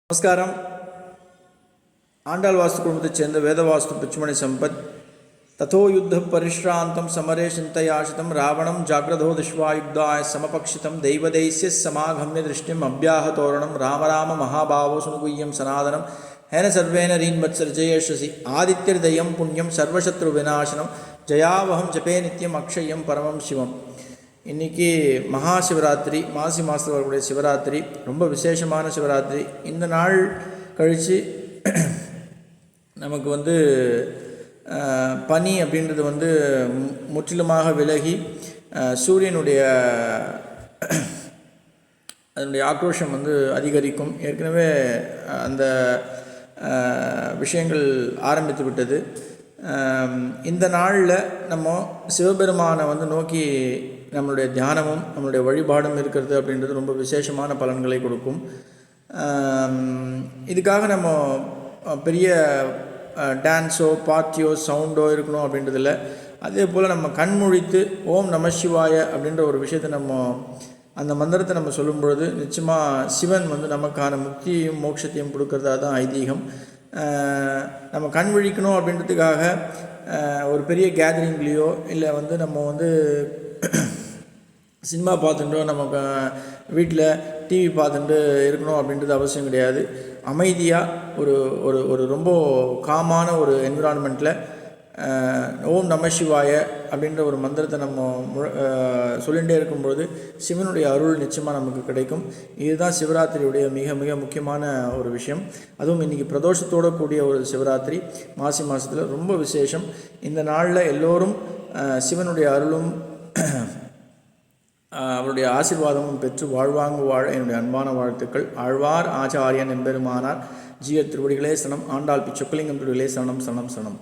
நமஸ்காரம். ஆண்டாள் வாஸ்து குடும்பத்தைச் சேர்ந்த வேதவாஸ்து பிச்சுமணி சம்பத். ததோ யுத்த பரிஷ்ராந்தம் சமரே சிந்தையாசிதம் ராவணம் ஜாகிரதோ திஷ்வாயுக்தாய சமபக்ஷிதம் தெய்வதைஸ்ய சமாகம்ய திருஷ்டிம் அபியாக தோரணம் ராமராம மகாபாவோ சுனுகுய்யம் சனாதனம் ஹேன சர்வேன ரீன்மத்சர்ஜயஸ்ரசி ஆதித்யர்தயம் புண்ணியம் சர்வசத்ரு விநாசனம் ஜயாவகம் ஜபே நித்யம் அக்ஷயம் பரமம் சிவம். இன்றைக்கி மகா சிவராத்திரி, மாசி மாதத்தில் வரக்கூடிய சிவராத்திரி, ரொம்ப விசேஷமான சிவராத்திரி. இந்த நாள் கழித்து நமக்கு பனி அப்படின்றது முற்றிலுமாக விலகி சூரியனுடைய அதனுடைய ஆக்ரோஷம் அதிகரிக்கும். ஏற்கனவே அந்த விஷயங்கள் ஆரம்பித்து விட்டது. இந்த நாளில் நம்ம சிவபெருமானை நோக்கி நம்மளுடைய தியானமும் நம்மளுடைய வழிபாடும் இருக்கிறது அப்படின்றது ரொம்ப விசேஷமான பலன்களை கொடுக்கும். இதுக்காக நம்ம பெரிய டான்ஸோ பார்ட்டியோ சவுண்டோ இருக்கணும் அப்படின்றதில்ல. அதே போல் நம்ம கண்மொழித்து ஓம் நம சிவாய அப்படின்ற ஒரு விஷயத்தை அந்த மந்திரத்தை நம்ம சொல்லும் பொழுது நிச்சயமாக சிவன் நமக்கான முக்தியும் மோட்சத்தையும் கொடுக்கறதா தான் ஐதீகம். நம்ம கண் விழிக்கணும் அப்படின்றதுக்காக ஒரு பெரிய கேதரிங்லேயோ இல்லை நம்ம சினிமா பார்த்துட்டோ நமக்கு வீட்டில் டிவி பார்த்துட்டு இருக்கணும் அப்படின்றது அவசியம் கிடையாது. அமைதியாக ஒரு ஒரு ஒரு ரொம்ப காமான ஒரு என்விரான்மெண்ட்டில் ஓம் நம சிவாய அப்படின்ற ஒரு மந்திரத்தை நம்ம சொல்லிகிட்டே இருக்கும்பொழுது சிவனுடைய அருள் நிச்சயமாக நமக்கு கிடைக்கும். இதுதான் சிவராத்திரியுடைய மிக மிக முக்கியமான ஒரு விஷயம். அதுவும் இன்றைக்கி பிரதோஷத்தோடு கூடிய ஒரு சிவராத்திரி, மாசி மாதத்தில் ரொம்ப விசேஷம். இந்த நாளில் எல்லோரும் சிவனுடைய அருளும் அவருடைய ஆசீர்வாதமும் பெற்று வாழ்வாங்கு வாழ என்னுடைய அன்பான வாழ்த்துக்கள். ஆழ்வார் ஆச்சாரியன் எம்பெருமானார் ஜீயர் திருவடிகளே சனம். ஆண்டாள் பிச்சொக்கலிங்கம் திருவடிகளே சனம் சனம் சனம்.